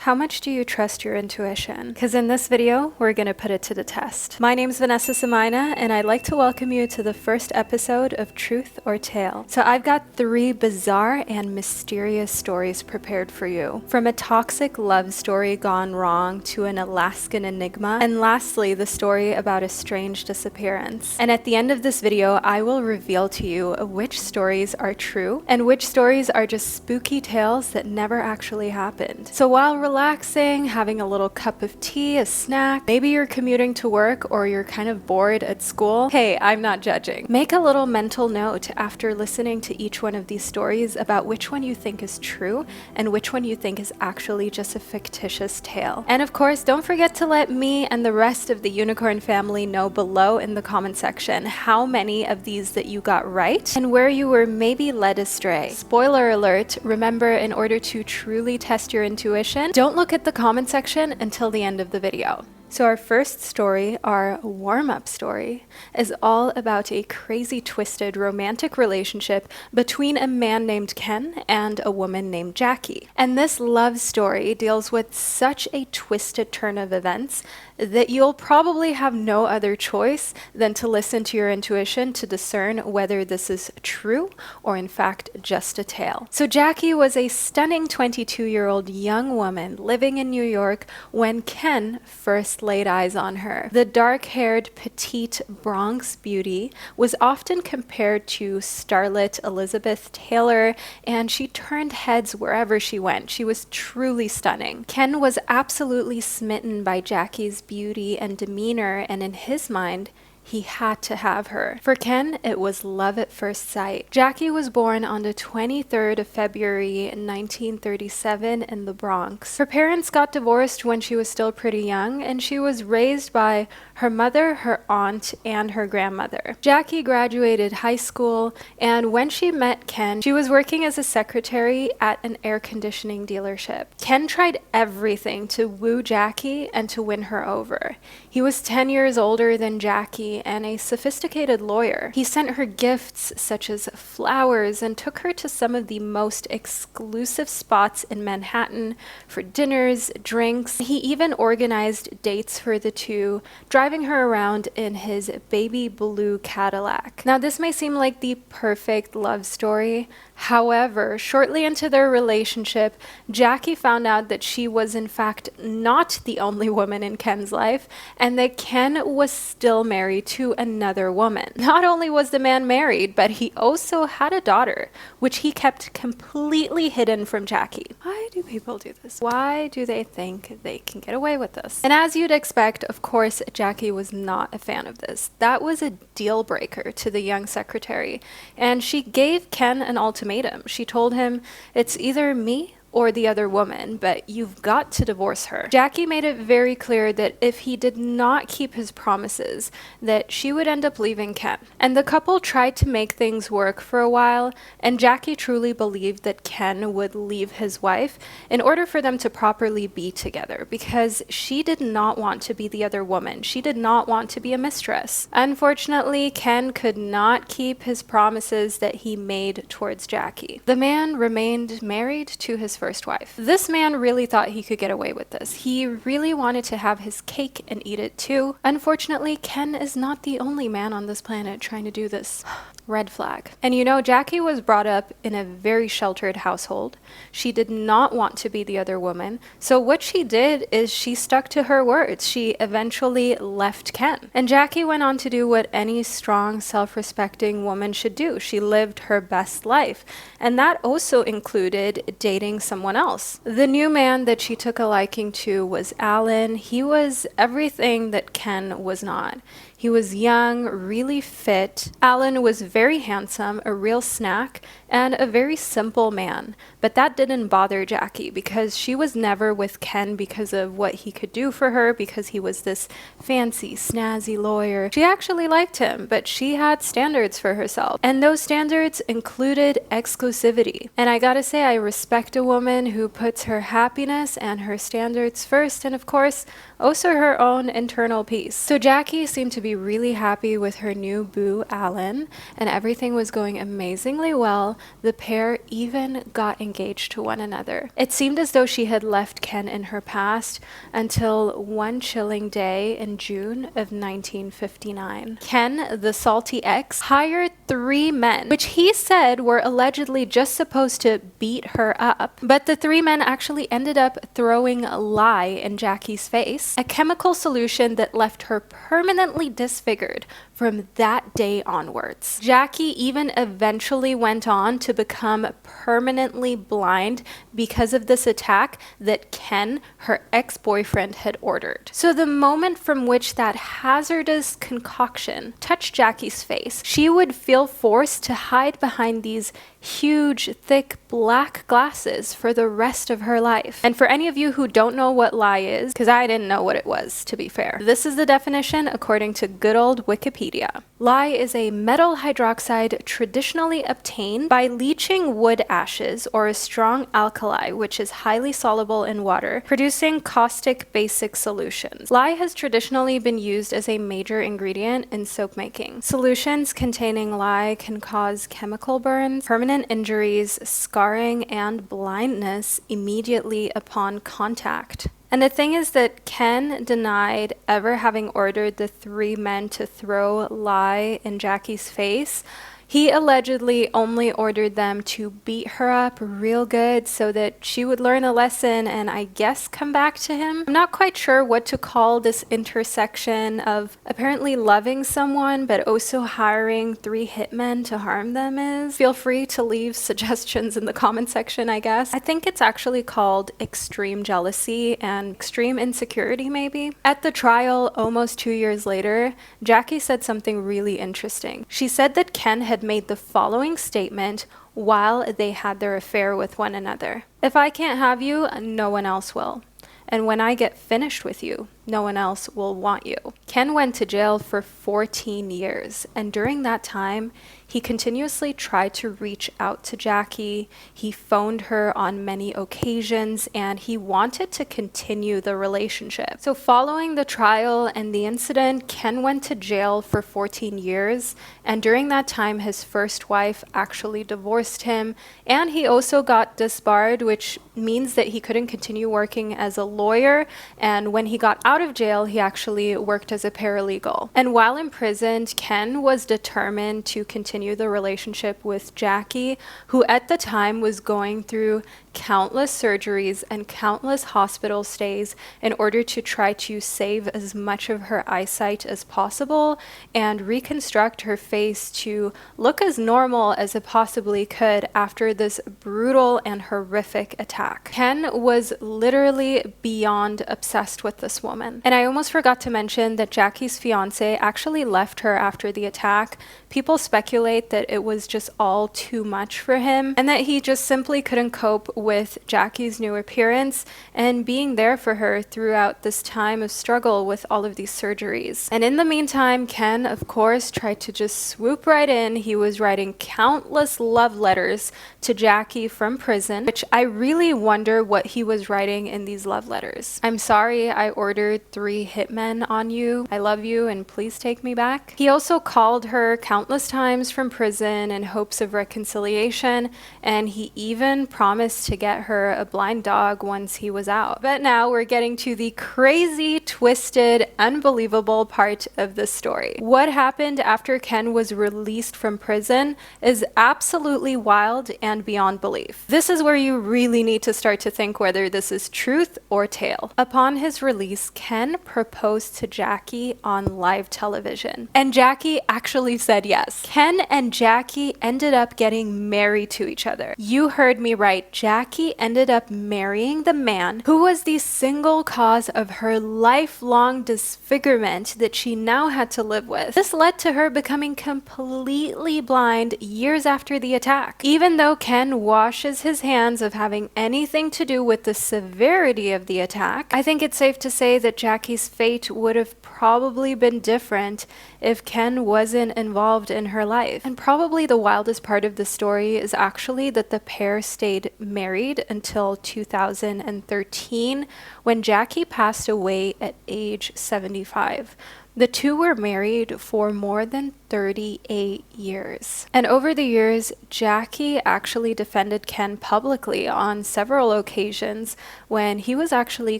How much do you trust your intuition? Because in this video, we're going to put it to the test. My name's Vanessa Somuayina, and I'd like to welcome you to the first episode of Truth or Tale. So I've got 3 bizarre and mysterious stories prepared for you. From a toxic love story gone wrong to an Alaskan enigma, and lastly, the story about a strange disappearance. And at the end of this video, I will reveal to you which stories are true and which stories are just spooky tales that never actually happened. So while relaxing, having a little cup of tea, a snack, maybe you're commuting to work or you're kind of bored at school, hey, I'm not judging. Make a little mental note after listening to each one of these stories about which one you think is true and which one you think is actually just a fictitious tale. And of course, don't forget to let me and the rest of the unicorn family know below in the comment section how many of these that you got right and where you were maybe led astray. Spoiler alert, remember, in order to truly test your intuition, don't look at the comment section until the end of the video. So our first story, our warm-up story, is all about a crazy twisted romantic relationship between a man named Ken and a woman named Jackie. And this love story deals with such a twisted turn of events that you'll probably have no other choice than to listen to your intuition to discern whether this is true or in fact just a tale. So Jackie was a stunning 22-year-old young woman living in New York when Ken first laid eyes on her. The dark-haired, petite Bronx beauty was often compared to starlet Elizabeth Taylor, and she turned heads wherever she went. She was truly stunning. Ken was absolutely smitten by Jackie's beauty and demeanor, and in his mind, he had to have her. For Ken, it was love at first sight. Jackie was born on the 23rd of February 1937 in the Bronx. Her parents got divorced when she was still pretty young, and she was raised by her mother, her aunt, and her grandmother. Jackie graduated high school, and when she met Ken, she was working as a secretary at an air conditioning dealership. Ken tried everything to woo Jackie and to win her over. He was 10 years older than Jackie and a sophisticated lawyer. He sent her gifts such as flowers and took her to some of the most exclusive spots in Manhattan for dinners, drinks. He even organized dates for the two, driving her around in his baby blue Cadillac. Now, this may seem like the perfect love story. However, shortly into their relationship, Jackie found out that she was in fact not the only woman in Ken's life, and that Ken was still married to another woman. Not only was the man married, but he also had a daughter, which he kept completely hidden from Jackie. Why do people do this? Why do they think they can get away with this? And as you'd expect, of course, Jackie was not a fan of this. That was a deal breaker to the young secretary, and she gave Ken an ultimatum. She told him, "It's either me or the other woman, but you've got to divorce her." Jackie made it very clear that if he did not keep his promises, that she would end up leaving Ken. And the couple tried to make things work for a while, and Jackie truly believed that Ken would leave his wife in order for them to properly be together, because she did not want to be the other woman. She did not want to be a mistress. Unfortunately, Ken could not keep his promises that he made towards Jackie. The man remained married to his first wife. This man really thought he could get away with this. He really wanted to have his cake and eat it too. Unfortunately, Ken is not the only man on this planet trying to do this. Red flag. And you know, Jackie was brought up in a very sheltered household. She did not want to be the other woman. So what she did is she stuck to her words. She eventually left Ken. And Jackie went on to do what any strong, self-respecting woman should do. She lived her best life. And that also included dating someone else. The new man that she took a liking to was Alan. He was everything that Ken was not. He was young, really fit. Alan was very handsome, a real snack, and a very simple man. But that didn't bother Jackie, because she was never with Ken because of what he could do for her, because he was this fancy, snazzy lawyer. She actually liked him, but she had standards for herself. And those standards included exclusivity. And I gotta say, I respect a woman who puts her happiness and her standards first, and of course, also her own internal peace. So Jackie seemed to be be really happy with her new boo, Alan, and everything was going amazingly well. The pair even got engaged to one another. It seemed as though she had left Ken in her past until one chilling day in June of 1959. Ken, the salty ex, hired 3 men, which he said were allegedly just supposed to beat her up. But the 3 men actually ended up throwing lye in Jackie's face, a chemical solution that left her permanently disfigured from that day onwards. Jackie even eventually went on to become permanently blind because of this attack that Ken, her ex-boyfriend, had ordered. So the moment from which that hazardous concoction touched Jackie's face, she would feel forced to hide behind these huge, thick, black glasses for the rest of her life. And for any of you who don't know what lye is, because I didn't know what it was, to be fair, this is the definition according to good old Wikipedia. Lye is a metal hydroxide traditionally obtained by leaching wood ashes or a strong alkali, which is highly soluble in water, producing caustic basic solutions. Lye has traditionally been used as a major ingredient in soap making. Solutions containing lye can cause chemical burns, permanent injuries, scarring, and blindness immediately upon contact. And the thing is that Ken denied ever having ordered the 3 men to throw lye in Jackie's face. He allegedly only ordered them to beat her up real good so that she would learn a lesson and I guess come back to him. I'm not quite sure what to call this intersection of apparently loving someone but also hiring 3 hitmen to harm them is. Feel free to leave suggestions in the comment section, I guess. I think it's actually called extreme jealousy and extreme insecurity, maybe. At the trial, almost 2 years later, Jackie said something really interesting. She said that Ken had made the following statement while they had their affair with one another. "If I can't have you, no one else will. And when I get finished with you, no one else will want you." Ken went to jail for 14 years, and during that time, he continuously tried to reach out to Jackie. He phoned her on many occasions, and he wanted to continue the relationship. So following the trial and the incident, Ken went to jail for 14 years, and during that time, his first wife actually divorced him, and he also got disbarred, which means that he couldn't continue working as a lawyer, and when he got out of jail, he actually worked as a paralegal. And while imprisoned, Ken was determined to continue the relationship with Jackie, who at the time was going through countless surgeries and countless hospital stays in order to try to save as much of her eyesight as possible and reconstruct her face to look as normal as it possibly could after this brutal and horrific attack. Ken was literally beyond obsessed with this woman. And I almost forgot to mention that Jackie's fiance actually left her after the attack. People speculate that it was just all too much for him and that he just simply couldn't cope with Jackie's new appearance and being there for her throughout this time of struggle with all of these surgeries. And in the meantime, Ken, of course, tried to just swoop right in. He was writing countless love letters to Jackie from prison, which I really wonder what he was writing in these love letters. "I'm sorry I ordered 3 hitmen on you. I love you and please take me back." He also called her countless times from prison in hopes of reconciliation, and he even promised to get her a blind dog once he was out. But now we're getting to the crazy, twisted, unbelievable part of the story. What happened after Ken was released from prison is absolutely wild and beyond belief. This is where you really need to start to think whether this is truth or tale. Upon his release, Ken proposed to Jackie on live television, and Jackie actually said yes. Ken and Jackie ended up getting married to each other. You heard me right. Jackie ended up marrying the man who was the single cause of her lifelong disfigurement that she now had to live with. This led to her becoming completely blind years after the attack. Even though Ken washes his hands of having anything to do with the severity of the attack, I think it's safe to say that Jackie's fate would have probably been different if Ken wasn't involved in her life. And probably the wildest part of the story is actually that the pair stayed married until 2013 when Jackie passed away at age 75. The two were married for more than 38 years. And over the years, Jackie actually defended Ken publicly on several occasions when he was actually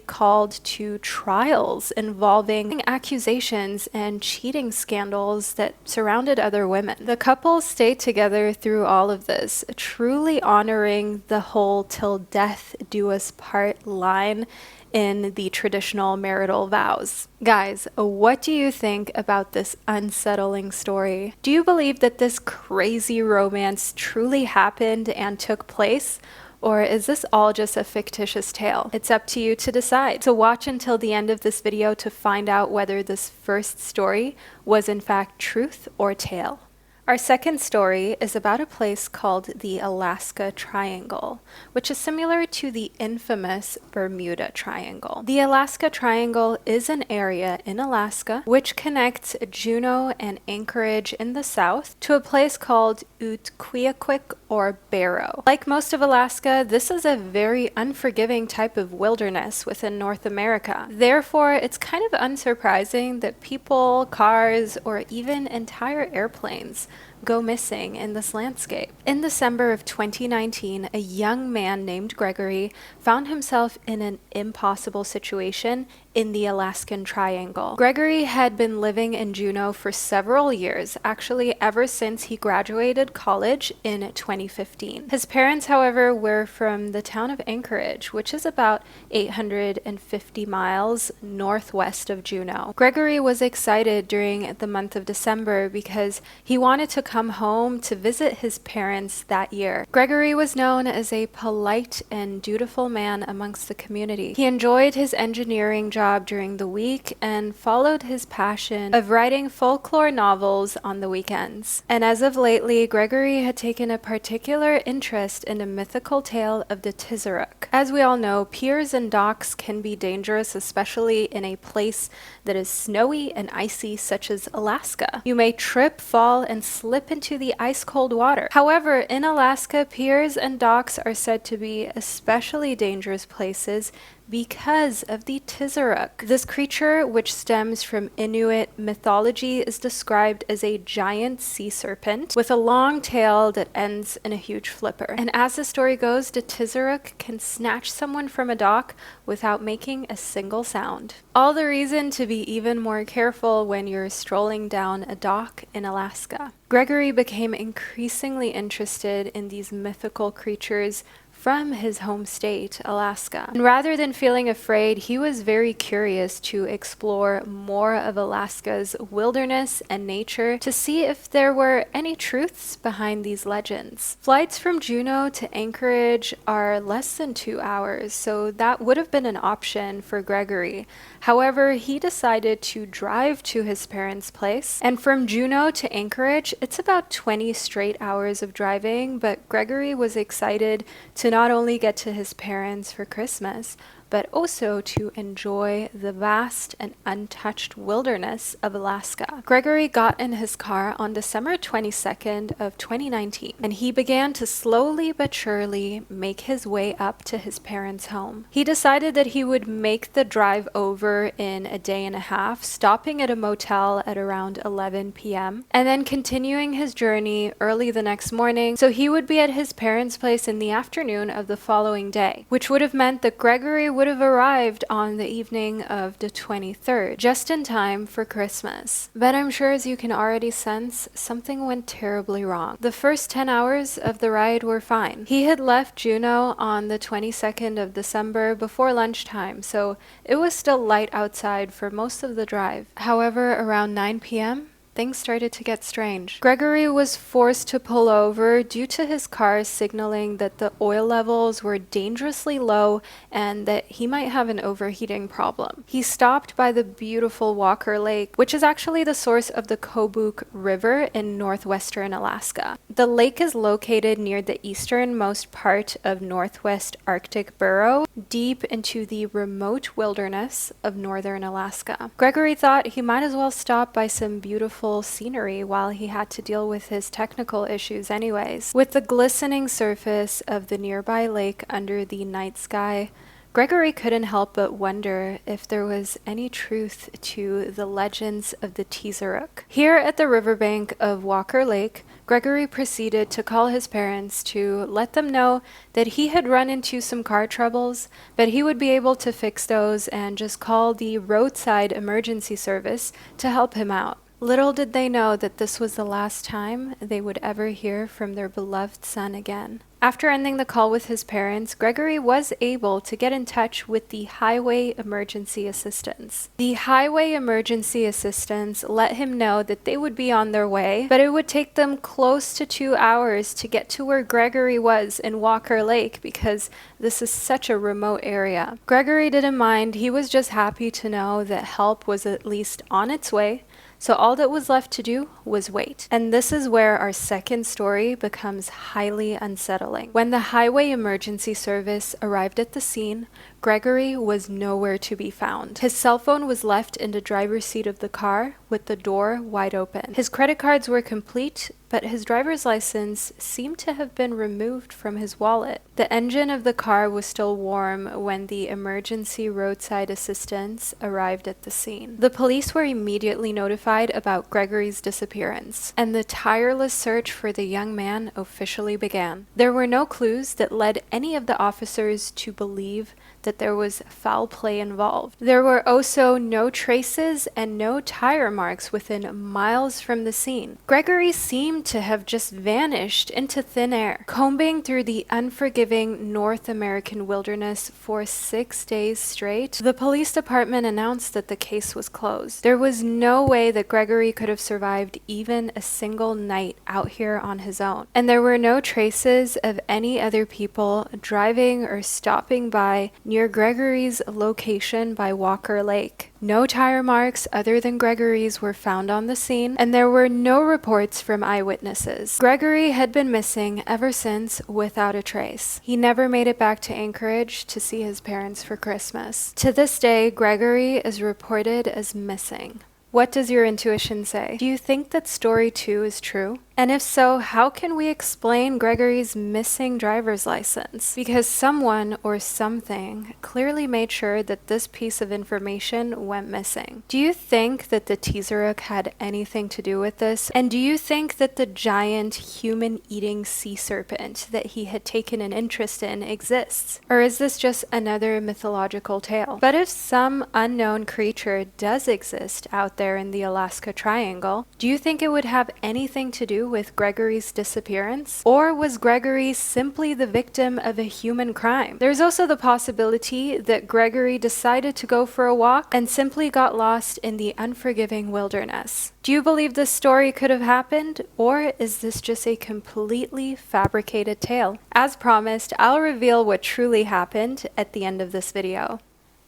called to trials involving accusations and cheating scandals that surrounded other women. The couple stayed together through all of this, truly honoring the whole "till death do us part" line in the traditional marital vows. Guys, what do you think about this unsettling story? Do you believe that this crazy romance truly happened and took place? Or is this all just a fictitious tale? It's up to you to decide. So watch until the end of this video to find out whether this first story was in fact truth or tale. Our second story is about a place called the Alaska Triangle, which is similar to the infamous Bermuda Triangle. The Alaska Triangle is an area in Alaska which connects Juneau and Anchorage in the south to a place called Utqiagvik or Barrow. Like most of Alaska, this is a very unforgiving type of wilderness within North America. Therefore, it's kind of unsurprising that people, cars, or even entire airplanes go missing in this landscape. In December of 2019, a young man named Gregory found himself in an impossible situation in the Alaskan Triangle. Gregory had been living in Juneau for several years, actually ever since he graduated college in 2015. His parents, however, were from the town of Anchorage, which is about 850 miles northwest of Juneau. Gregory was excited during the month of December because he wanted to come home to visit his parents that year. Gregory was known as a polite and dutiful man amongst the community. He enjoyed his engineering job during the week and followed his passion of writing folklore novels on the weekends. And as of lately, Gregory had taken a particular interest in a mythical tale of the Tizaruk. As we all know, piers and docks can be dangerous, especially in a place that is snowy and icy such as Alaska. You may trip, fall, and slip into the ice-cold water. However, in Alaska, piers and docks are said to be especially dangerous places because of the Tizaruk. This creature, which stems from Inuit mythology, is described as a giant sea serpent with a long tail that ends in a huge flipper. And as the story goes, the Tizaruk can snatch someone from a dock without making a single sound. All the reason to be even more careful when you're strolling down a dock in Alaska. Gregory became increasingly interested in these mythical creatures from his home state, Alaska. And rather than feeling afraid, he was very curious to explore more of Alaska's wilderness and nature to see if there were any truths behind these legends. Flights from Juneau to Anchorage are less than 2 hours, so that would have been an option for Gregory. However, he decided to drive to his parents' place, and from Juneau to Anchorage, it's about 20 straight hours of driving, but Gregory was excited to not only get to his parents for Christmas, but also to enjoy the vast and untouched wilderness of Alaska. Gregory got in his car on December 22nd of 2019, and he began to slowly but surely make his way up to his parents' home. He decided that he would make the drive over in a day and a half, stopping at a motel at around 11 p.m., and then continuing his journey early the next morning, so he would be at his parents' place in the afternoon of the following day, which would have meant that Gregory would have arrived on the evening of the 23rd, just in time for Christmas. But I'm sure, as you can already sense, something went terribly wrong. The first 10 hours of the ride were fine. He had left Juneau on the 22nd of December before lunchtime, so it was still light outside for most of the drive. However, around 9 p.m., things started to get strange. Gregory was forced to pull over due to his car signaling that the oil levels were dangerously low and that he might have an overheating problem. He stopped by the beautiful Walker Lake, which is actually the source of the Kobuk River in northwestern Alaska. The lake is located near the easternmost part of northwest Arctic Borough, deep into the remote wilderness of northern Alaska. Gregory thought he might as well stop by some beautiful scenery while he had to deal with his technical issues anyways. With the glistening surface of the nearby lake under the night sky, Gregory couldn't help but wonder if there was any truth to the legends of the Teaseruk. Here at the riverbank of Walker Lake, Gregory proceeded to call his parents to let them know that he had run into some car troubles, but he would be able to fix those and just call the roadside emergency service to help him out. Little did they know that this was the last time they would ever hear from their beloved son again. After ending the call with his parents, Gregory was able to get in touch with the highway emergency assistants. The highway emergency assistants let him know that they would be on their way, but it would take them close to 2 hours to get to where Gregory was in Walker Lake because this is such a remote area. Gregory didn't mind. He was just happy to know that help was at least on its way. So all that was left to do was wait. And this is where our second story becomes highly unsettling. When the highway emergency service arrived at the scene, Gregory was nowhere to be found. His cell phone was left in the driver's seat of the car with the door wide open. His credit cards were complete, but his driver's license seemed to have been removed from his wallet. The engine of the car was still warm when the emergency roadside assistants arrived at the scene. The police were immediately notified about Gregory's disappearance, and the tireless search for the young man officially began. There were no clues that led any of the officers to believe that there was foul play involved. There were also no traces and no tire marks within miles from the scene. Gregory seemed to have just vanished into thin air, combing through the unforgiving North American wilderness for 6 days straight. The police department announced that the case was closed. There was no way that Gregory could have survived even a single night out here on his own. And there were no traces of any other people driving or stopping by near Gregory's location by Walker Lake. No tire marks other than Gregory's were found on the scene, and there were no reports from eyewitnesses. Gregory had been missing ever since without a trace. He never made it back to Anchorage to see his parents for Christmas. To this day, Gregory is reported as missing. What does your intuition say? Do you think that story 2 is true? And if so, how can we explain Gregory's missing driver's license? Because someone or something clearly made sure that this piece of information went missing. Do you think that the Teaseruk had anything to do with this? And do you think that the giant human-eating sea serpent that he had taken an interest in exists? Or is this just another mythological tale? But if some unknown creature does exist out there in the Alaska Triangle, do you think it would have anything to do with Gregory's disappearance? Or was Gregory simply the victim of a human crime? There's also the possibility that Gregory decided to go for a walk and simply got lost in the unforgiving wilderness. Do you believe this story could have happened, or is this just a completely fabricated tale? As promised, I'll reveal what truly happened at the end of this video.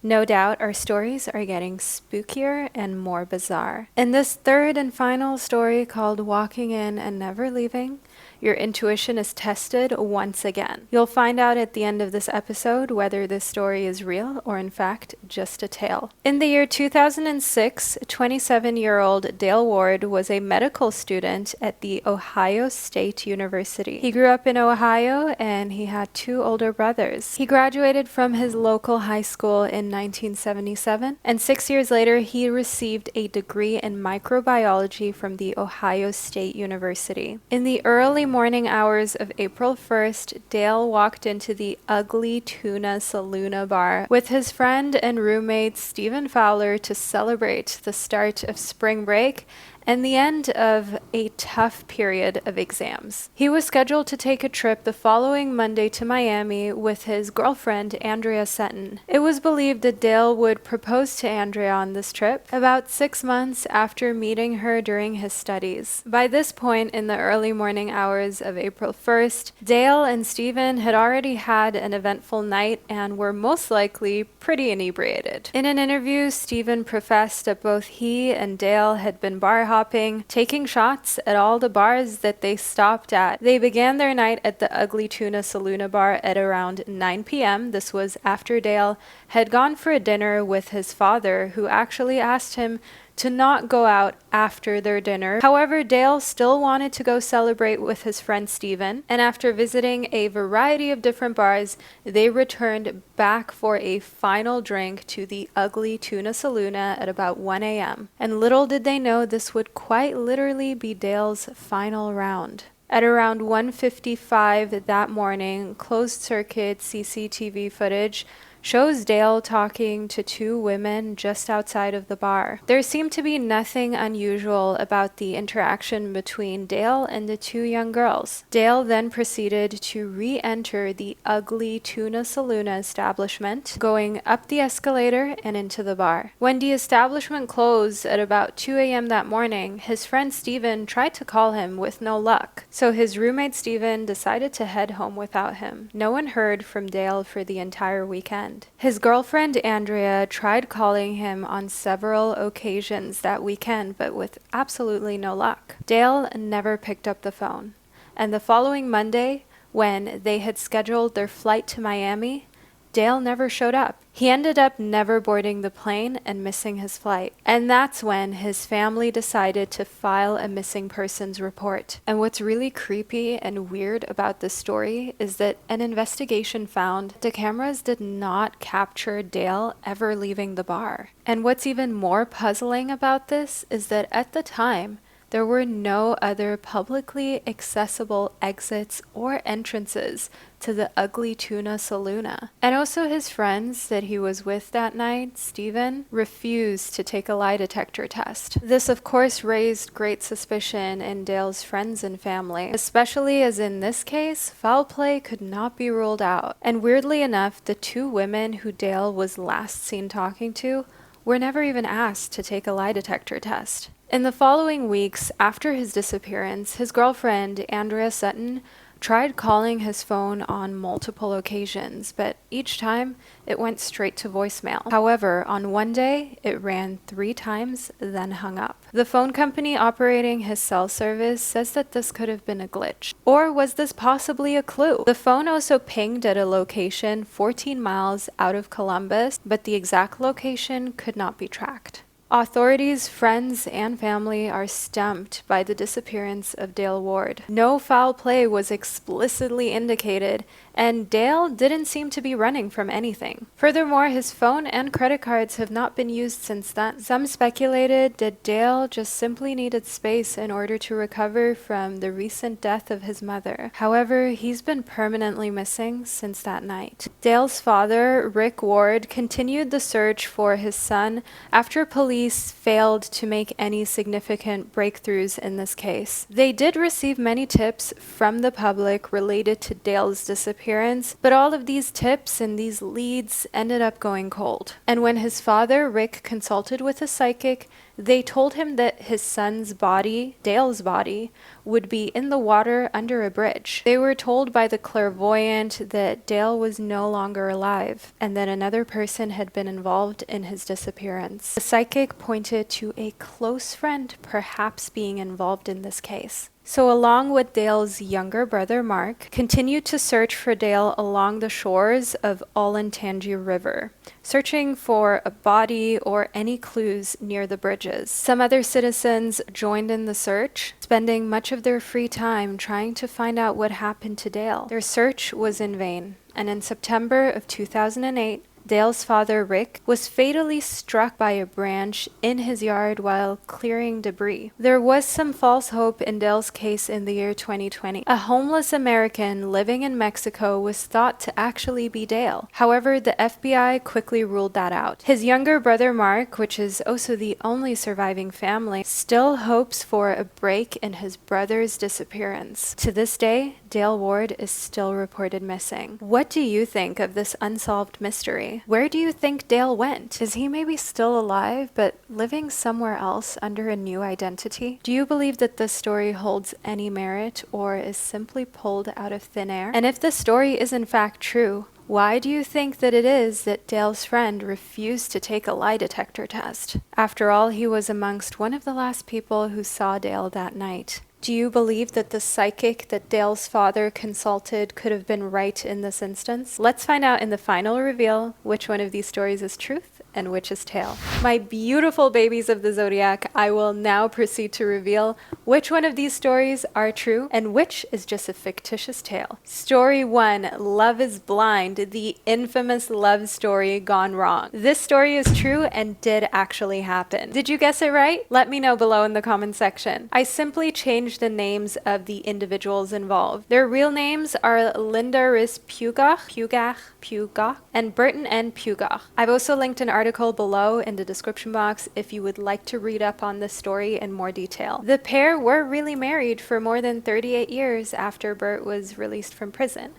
No doubt our stories are getting spookier and more bizarre. In this third and final story called Walking In and Never Leaving, your intuition is tested once again. You'll find out at the end of this episode whether this story is real or in fact just a tale. In the year 2006, 27-year-old Dale Ward was a medical student at the Ohio State University. He grew up in Ohio and he had 2 older brothers. He graduated from his local high school in 1977, and 6 years later he received a degree in microbiology from the Ohio State University. In the early morning hours of April 1st, Dale walked into the Ugly Tuna Saloon bar with his friend and roommate Stephen Fowler to celebrate the start of spring break and the end of a tough period of exams. He was scheduled to take a trip the following Monday to Miami with his girlfriend, Andrea Sutton. It was believed that Dale would propose to Andrea on this trip about 6 months after meeting her during his studies. By this point in the early morning hours of April 1st, Dale and Stephen had already had an eventful night and were most likely pretty inebriated. In an interview, Stephen professed that both he and Dale had been bar hopping, taking shots at all the bars that they stopped at. They began their night at the Ugly Tuna Saloon bar at around 9 p.m. This was after Dale had gone for a dinner with his father, who actually asked him to not go out after their dinner. However, Dale still wanted to go celebrate with his friend Steven, and after visiting a variety of different bars, they returned back for a final drink to the Ugly Tuna Saloona at about 1 a.m. And little did they know this would quite literally be Dale's final round. At around 1:55 that morning, closed-circuit CCTV footage shows Dale talking to two women just outside of the bar. There seemed to be nothing unusual about the interaction between Dale and the two young girls. Dale then proceeded to re-enter the Ugly Tuna Saloona establishment, going up the escalator and into the bar. When the establishment closed at about 2 a.m. that morning, his friend Steven tried to call him with no luck, so his roommate Steven decided to head home without him. No one heard from Dale for the entire weekend. His girlfriend Andrea tried calling him on several occasions that weekend, but with absolutely no luck. Dale never picked up the phone. And the following Monday, when they had scheduled their flight to Miami, Dale never showed up. He ended up never boarding the plane and missing his flight. And that's when his family decided to file a missing persons report. And what's really creepy and weird about this story is that an investigation found the cameras did not capture Dale ever leaving the bar. And what's even more puzzling about this is that at the time, there were no other publicly accessible exits or entrances to the Ugly Tuna Saloona. And also his friends that he was with that night, Steven, refused to take a lie detector test. This of course raised great suspicion in Dale's friends and family, especially as in this case, foul play could not be ruled out. And weirdly enough, the two women who Dale was last seen talking to were never even asked to take a lie detector test. In the following weeks after his disappearance, his girlfriend, Andrea Sutton, tried calling his phone on multiple occasions, but each time it went straight to voicemail. However, on one day, it rang 3 times, then hung up. The phone company operating his cell service says that this could have been a glitch. Or was this possibly a clue? The phone also pinged at a location 14 miles out of Columbus, but the exact location could not be tracked. Authorities, friends, and family are stumped by the disappearance of Dale Ward. No foul play was explicitly indicated, and Dale didn't seem to be running from anything. Furthermore, his phone and credit cards have not been used since then. Some speculated that Dale just simply needed space in order to recover from the recent death of his mother. However, he's been permanently missing since that night. Dale's father, Rick Ward, continued the search for his son after police failed to make any significant breakthroughs in this case. They did receive many tips from the public related to Dale's disappearance, but all of these tips and these leads ended up going cold. And when his father, Rick, consulted with a psychic, they told him that his son's body, Dale's body, would be in the water under a bridge. They were told by the clairvoyant that Dale was no longer alive and that another person had been involved in his disappearance. The psychic pointed to a close friend perhaps being involved in this case. So along with Dale's younger brother Mark, continued to search for Dale along the shores of Olentangy River, searching for a body or any clues near the bridges. Some other citizens joined in the search, spending much of their free time trying to find out what happened to Dale. Their search was in vain, and in September of 2008, Dale's father, Rick, was fatally struck by a branch in his yard while clearing debris. There was some false hope in Dale's case in the year 2020. A homeless American living in Mexico was thought to actually be Dale. However, the FBI quickly ruled that out. His younger brother, Mark, which is also the only surviving family, still hopes for a break in his brother's disappearance. To this day, Dale Ward is still reported missing. What do you think of this unsolved mystery? Where do you think Dale went? Is he maybe still alive, but living somewhere else under a new identity? Do you believe that this story holds any merit or is simply pulled out of thin air? And if this story is in fact true, why do you think that it is that Dale's friend refused to take a lie detector test? After all, he was amongst one of the last people who saw Dale that night. Do you believe that the psychic that Dale's father consulted could have been right in this instance? Let's find out in the final reveal which one of these stories is truth and which is tale. My beautiful babies of the zodiac, I will now proceed to reveal which one of these stories are true and which is just a fictitious tale. Story 1, Love is Blind, the infamous love story gone wrong. This story is true and did actually happen. Did you guess it right? Let me know below in the comment section. I simply changed the names of the individuals involved. Their real names are Linda Riss Pugach, and Burton N. Pugach. I've also linked an article below in the description box if you would like to read up on this story in more detail. The pair were really married for more than 38 years after Burt was released from prison.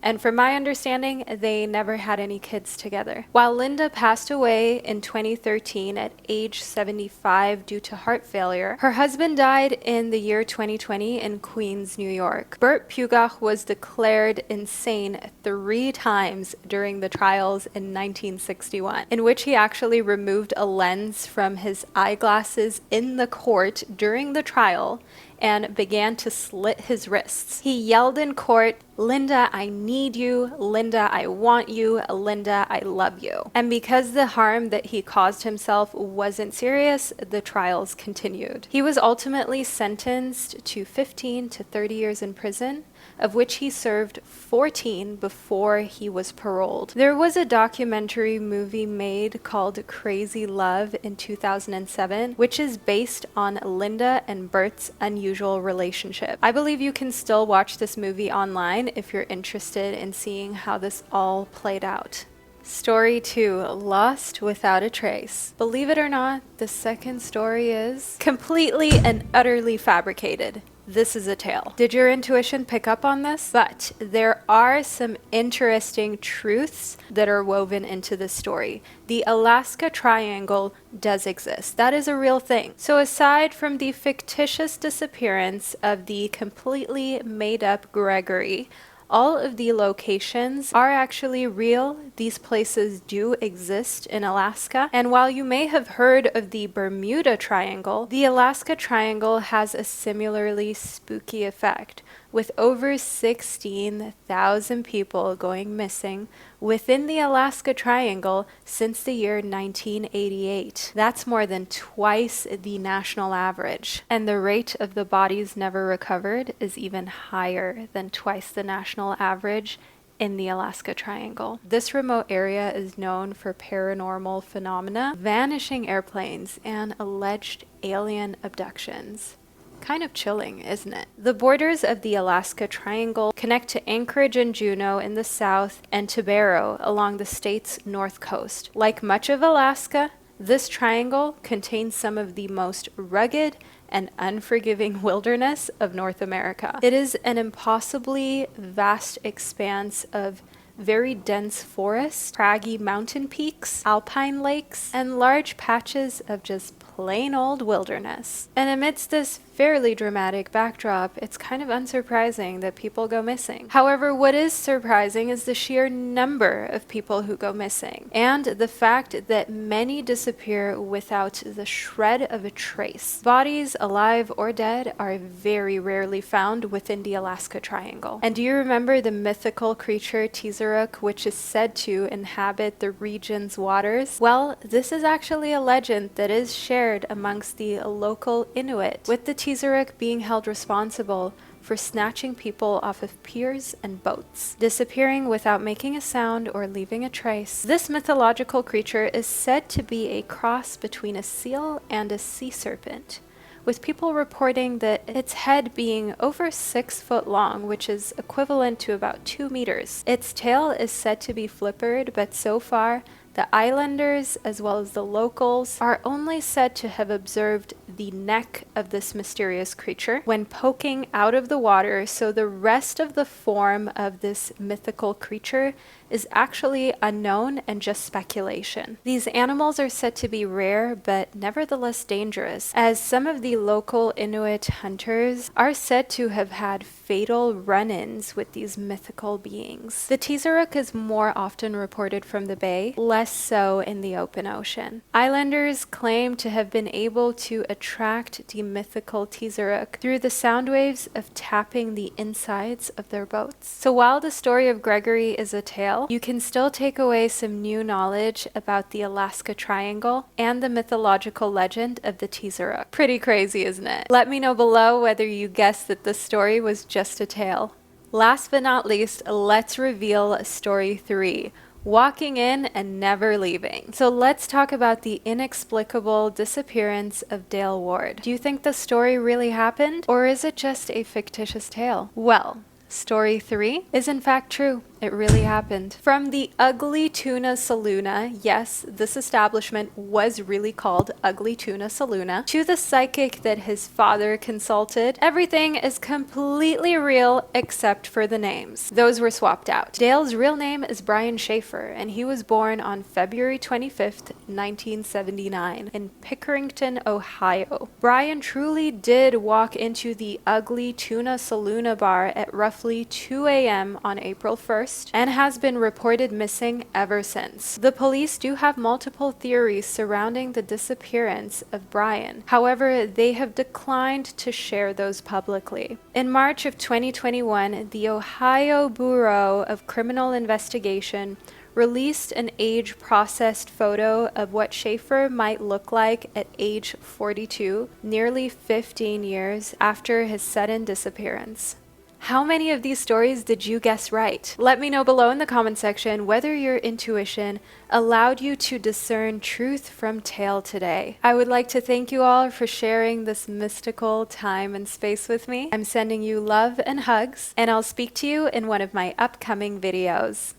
And from my understanding, they never had any kids together. While Linda passed away in 2013 at age 75 due to heart failure, her husband died in the year 2020 in Queens, New York. Burt Pugach was declared insane 3 times during the trials in 1961, in which he actually removed a lens from his eyeglasses in the court during the trial and began to slit his wrists. He yelled in court, "Linda, I need you. Linda, I want you. Linda, I love you." And because the harm that he caused himself wasn't serious, the trials continued. He was ultimately sentenced to 15 to 30 years in prison, of which he served 14 before he was paroled. There was a documentary movie made called Crazy Love in 2007, which is based on Linda and Bert's unusual relationship. I believe you can still watch this movie online if you're interested in seeing how this all played out. Story 2, Lost Without a Trace. Believe it or not, the second story is completely and utterly fabricated. This is a tale. Did your intuition pick up on this? But there are some interesting truths that are woven into the story. The Alaska Triangle does exist. That is a real thing. So aside from the fictitious disappearance of the completely made up Gregory, all of the locations are actually real. These places do exist in Alaska. And while you may have heard of the Bermuda Triangle, the Alaska Triangle has a similarly spooky effect, with over 16,000 people going missing within the Alaska Triangle since the year 1988. That's more than twice the national average. And the rate of the bodies never recovered is even higher than twice the national average in the Alaska Triangle. This remote area is known for paranormal phenomena, vanishing airplanes, and alleged alien abductions. Kind of chilling, isn't it? The borders of the Alaska Triangle connect to Anchorage and Juneau in the south and to Barrow along the state's north coast. Like much of Alaska, this triangle contains some of the most rugged and unforgiving wilderness of North America. It is an impossibly vast expanse of very dense forests, craggy mountain peaks, alpine lakes, and large patches of just plain old wilderness. And amidst this fairly dramatic backdrop, it's kind of unsurprising that people go missing. However, what is surprising is the sheer number of people who go missing, and the fact that many disappear without the shred of a trace. Bodies, alive or dead, are very rarely found within the Alaska Triangle. And do you remember the mythical creature Tizaruk, which is said to inhabit the region's waters? Well, this is actually a legend that is shared amongst the local Inuit, with the Tizaruk being held responsible for snatching people off of piers and boats, disappearing without making a sound or leaving a trace. This mythological creature is said to be a cross between a seal and a sea serpent, with people reporting that its head being over 6 foot long, which is equivalent to about 2 meters. Its tail is said to be flippered, but so far, the islanders, as well as the locals, are only said to have observed the neck of this mysterious creature when poking out of the water, so the rest of the form of this mythical creature is actually unknown and just speculation. These animals are said to be rare but nevertheless dangerous, as some of the local Inuit hunters are said to have had fatal run-ins with these mythical beings. The Tizaruk is more often reported from the bay, less so in the open ocean. Islanders claim to have been able to attract the mythical Tizaruk through the sound waves of tapping the insides of their boats. So while the story of Gregory is a tale, you can still take away some new knowledge about the Alaska Triangle and the mythological legend of the Tizaruk. Pretty crazy, isn't it? Let me know below whether you guessed that the story was just a tale. Last but not least, let's reveal story 3. Walking in and never leaving. So let's talk about the inexplicable disappearance of Dale Ward. Do you think the story really happened, or is it just a fictitious tale? Well, story 3 is in fact true. It really happened. From the Ugly Tuna Saloona, yes, this establishment was really called Ugly Tuna Saloona, to the psychic that his father consulted, everything is completely real except for the names. Those were swapped out. Dale's real name is Brian Schaefer, and he was born on February 25th, 1979, in Pickerington, Ohio. Brian truly did walk into the Ugly Tuna Saloona bar at roughly 2 a.m. on April 1st, and has been reported missing ever since. The police do have multiple theories surrounding the disappearance of Brian. However, they have declined to share those publicly. In March of 2021, the Ohio Bureau of Criminal Investigation released an age-processed photo of what Schaefer might look like at age 42, nearly 15 years after his sudden disappearance. How many of these stories did you guess right? Let me know below in the comment section whether your intuition allowed you to discern truth from tale today. I would like to thank you all for sharing this mystical time and space with me. I'm sending you love and hugs, and I'll speak to you in one of my upcoming videos.